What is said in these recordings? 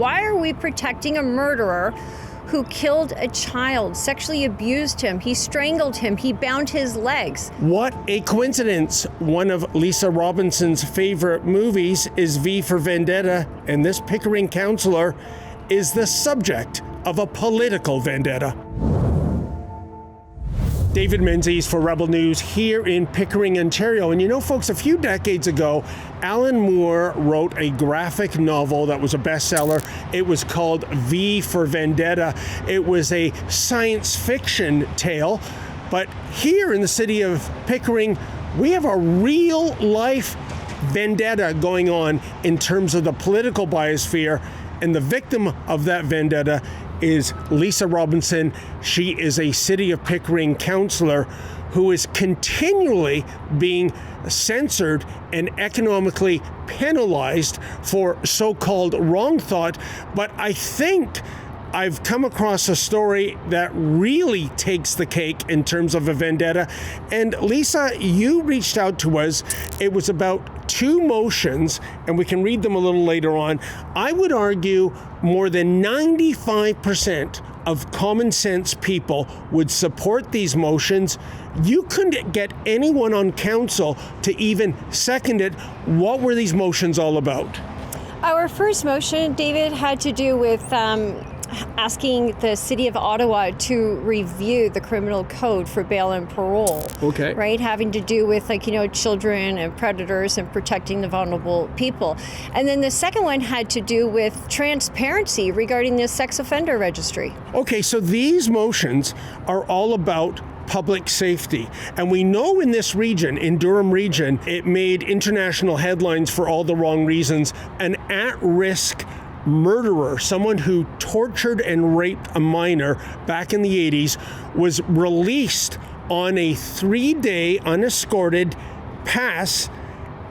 Why are we protecting a murderer who killed a child, sexually abused him, he strangled him, he bound his legs? What a coincidence. One of Lisa Robinson's favorite movies is V for Vendetta, and this Pickering councillor is the subject of a political vendetta. David Menzies for Rebel News here in Pickering, Ontario. And you know, folks, a few decades ago, Alan Moore wrote a graphic novel that was a bestseller. It was called V for Vendetta. It was a science fiction tale. But here in the city of Pickering, we have a real life vendetta going on in terms of the political biosphere. And the victim of that vendetta is Lisa Robinson. She is a City of Pickering councillor who is continually being censored and economically penalized for so-called wrong thought. But I think I've come across a story that really takes the cake in terms of a vendetta. And Lisa, you reached out to us. It was about two motions, and we can read them a little later on. I would argue more than 95% of common sense people would support these motions. You couldn't get anyone on council to even second it. What were these motions all about? Our first motion, David, had to do with asking the City of Ottawa to review the criminal code for bail and parole. Okay. Right? Having to do with, children and predators and protecting the vulnerable people. And then the second one had to do with transparency regarding the sex offender registry. Okay, so these motions are all about public safety. And we know in this region, in Durham region, it made international headlines for all the wrong reasons. An at-risk murderer, someone who tortured and raped a minor back in the 80s, was released on a 3-day unescorted pass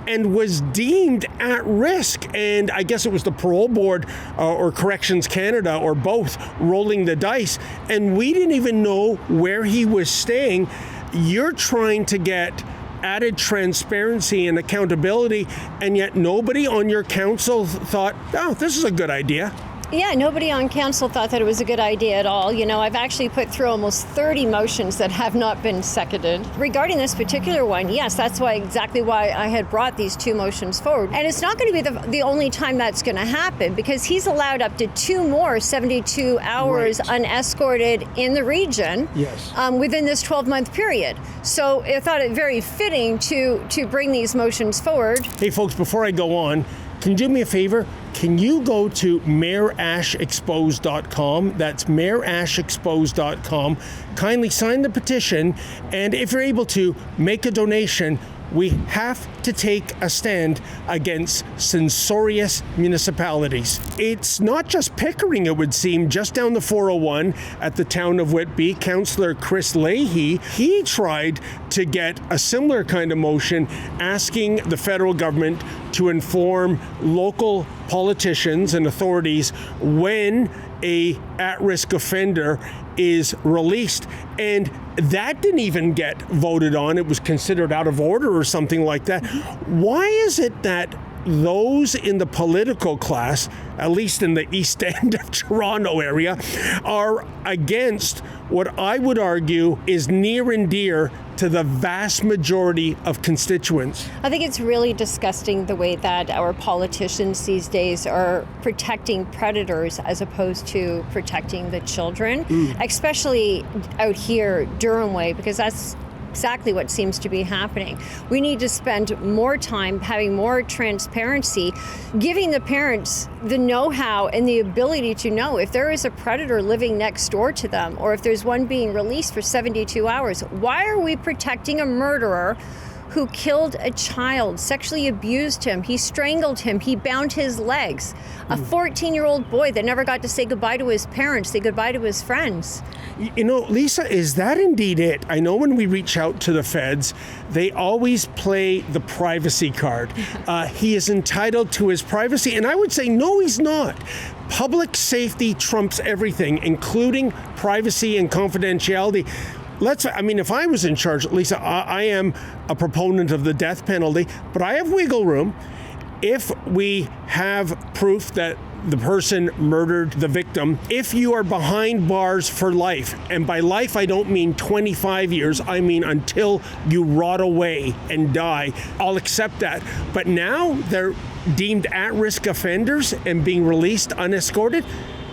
and was deemed at risk. And I guess it was the parole board or Corrections Canada or both rolling the dice. And we didn't even know where he was staying. You're trying to get added transparency and accountability, and yet nobody on your council thought, oh, this is a good idea. Yeah, nobody on council thought that it was a good idea at all. You know, I've actually put through almost 30 motions that have not been seconded. Regarding this particular one, yes, that's exactly why I had brought these two motions forward. And it's not going to be the only time that's going to happen, because he's allowed up to 2 more 72 hours unescorted in the region. Yes. Within this 12-month period. So I thought it very fitting to bring these motions forward. Hey folks, before I go on, can you do me a favor? Can you go to mayorashexposed.com? That's mayorashexposed.com. Kindly sign the petition, and if you're able to, make a donation. We have to take a stand against censorious municipalities. It's not just Pickering, it would seem. Just down the 401 at the town of Whitby, Councillor Chris Leahy, he tried to get a similar kind of motion asking the federal government to inform local politicians and authorities when a at-risk offender is released. And that didn't even get voted on. It was considered out of order or something like that. Why is it that those in the political class, at least in the East End of Toronto area, are against what I would argue is near and dear to the vast majority of constituents? I think it's really disgusting the way that our politicians these days are protecting predators as opposed to protecting the children, especially out here Durham way, because that's exactly what seems to be happening. We need to spend more time having more transparency, giving the parents the know-how and the ability to know if there is a predator living next door to them, or if there's one being released for 72 hours. Why are we protecting a murderer who killed a child, sexually abused him, he strangled him, he bound his legs? A 14-year-old boy that never got to say goodbye to his parents, say goodbye to his friends. You know, Lisa, is that indeed it? I know when we reach out to the feds, they always play the privacy card. He is entitled to his privacy, and I would say, no, he's not. Public safety trumps everything, including privacy and confidentiality. If I was in charge, Lisa, I am a proponent of the death penalty, but I have wiggle room. If we have proof that the person murdered the victim. If you are behind bars for life, and by life I don't mean 25 years, I mean until you rot away and die, I'll accept that. But now they're deemed at-risk offenders and being released unescorted.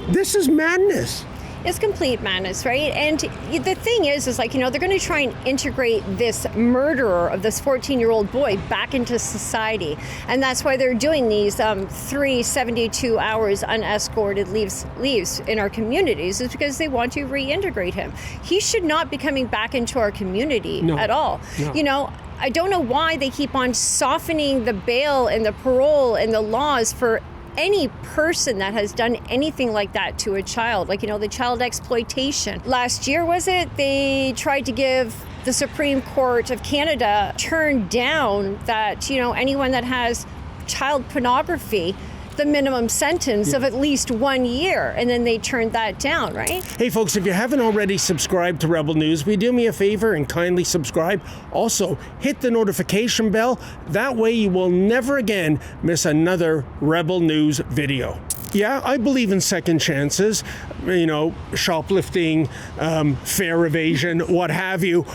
This is madness. It's complete madness, right? And the thing is like, they're going to try and integrate this murderer of this 14-year-old boy back into society. And that's why they're doing these 72 hours unescorted leaves in our communities, is because they want to reintegrate him. He should not be coming back into our community at all. No. I don't know why they keep on softening the bail and the parole and the laws for any person that has done anything like that to a child, like, the child exploitation. Last year, was it? They tried to give the Supreme Court of Canada turned down that, anyone that has child pornography, the minimum sentence of at least 1 year, and then they turned that down, right? Hey folks, if you haven't already subscribed to Rebel News, will you do me a favor and kindly subscribe? Also, hit the notification bell. That way you will never again miss another Rebel News video. Yeah, I believe in second chances, shoplifting, fare evasion, what have you.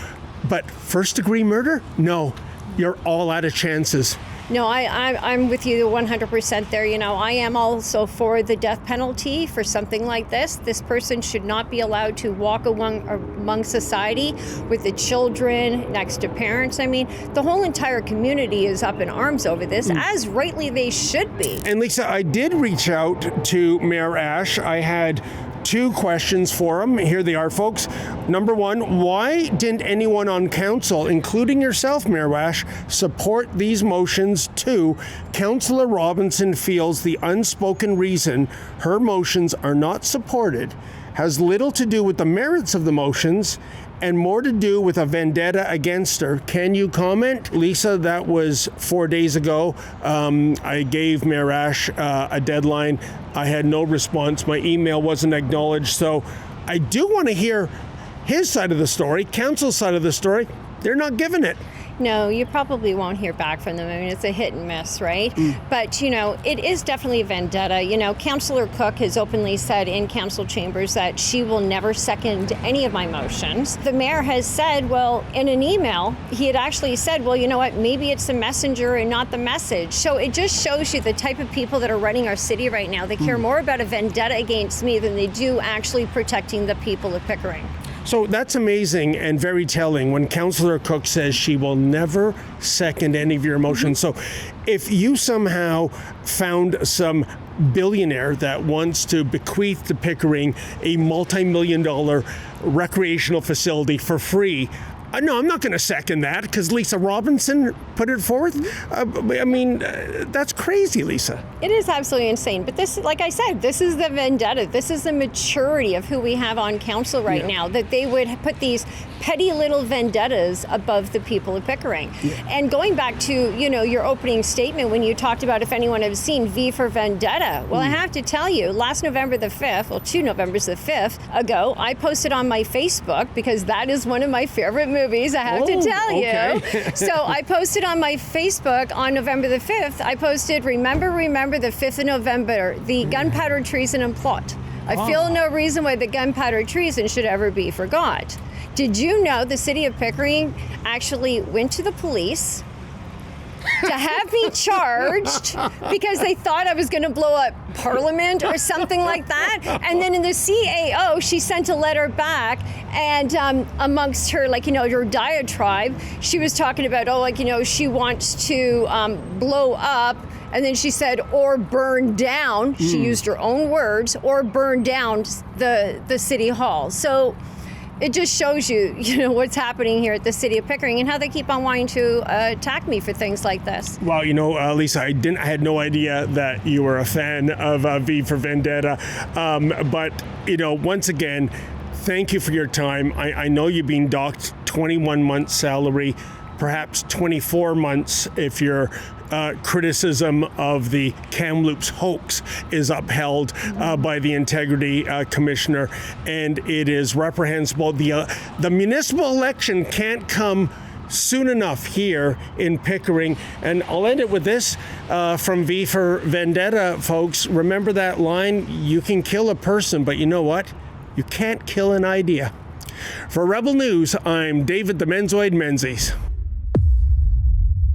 But first-degree murder? No, you're all out of chances. No, I'm with you 100% there. I am also for the death penalty for something like this. This person should not be allowed to walk among society with the children next to parents. I mean, the whole entire community is up in arms over this, as rightly they should be. And Lisa, I did reach out to Mayor Ash. I had 2 questions for him. Here they are, folks. Number 1, why didn't anyone on council, including yourself, Mayor Ash, support these motions? 2, Councillor Robinson feels the unspoken reason her motions are not supported has little to do with the merits of the motions and more to do with a vendetta against her. Can you comment? Lisa, that was 4 days ago. I gave Mayor Ash a deadline. I had no response. My email wasn't acknowledged. So I do want to hear his side of the story, council's side of the story. They're not giving it. No, you probably won't hear back from them. I mean, it's a hit and miss, right? But, it is definitely a vendetta. Councillor Cook has openly said in council chambers that she will never second any of my motions. The mayor has said, well, in an email, he had actually said, well, you know what, maybe it's the messenger and not the message. So it just shows you the type of people that are running our city right now. They care more about a vendetta against me than they do actually protecting the people of Pickering. So that's amazing and very telling when Councillor Cook says she will never second any of your motions. So if you somehow found some billionaire that wants to bequeath to Pickering a multi-million-dollar recreational facility for free, no, I'm not going to second that because Lisa Robinson put it forth. That's crazy, Lisa. It is absolutely insane. But this, like I said, this is the vendetta. This is the maturity of who we have on council right now, that they would put these petty little vendettas above the people of Pickering. And going back to, your opening statement when you talked about if anyone has seen V for Vendetta. Well, I have to tell you, last November the 5th, 2 Novembers the 5th ago, I posted on my Facebook, because that is one of my favorite movies, I have to tell you. So I posted on my Facebook on November the 5th, I posted, remember the 5th of November, the gunpowder treason and plot. I feel no reason why the gunpowder treason should ever be forgot. Did you know the city of Pickering actually went to the police to have me charged because they thought I was going to blow up Parliament or something like that? And then in the CAO, she sent a letter back, and amongst her, her diatribe, she was talking about, she wants to blow up. And then she said, or burn down, she used her own words, or burn down the city hall. So it just shows you, what's happening here at the city of Pickering and how they keep on wanting to attack me for things like this. Well, Lisa, I had no idea that you were a fan of V for Vendetta. But, once again, thank you for your time. I know you've been docked 21 months salary, perhaps 24 months if your criticism of the Kamloops hoax is upheld by the Integrity Commissioner, and it is reprehensible. The municipal election can't come soon enough here in Pickering. And I'll end it with this from V for Vendetta, folks. Remember that line? You can kill a person, but you know what? You can't kill an idea. For Rebel News, I'm David the Menzoid Menzies.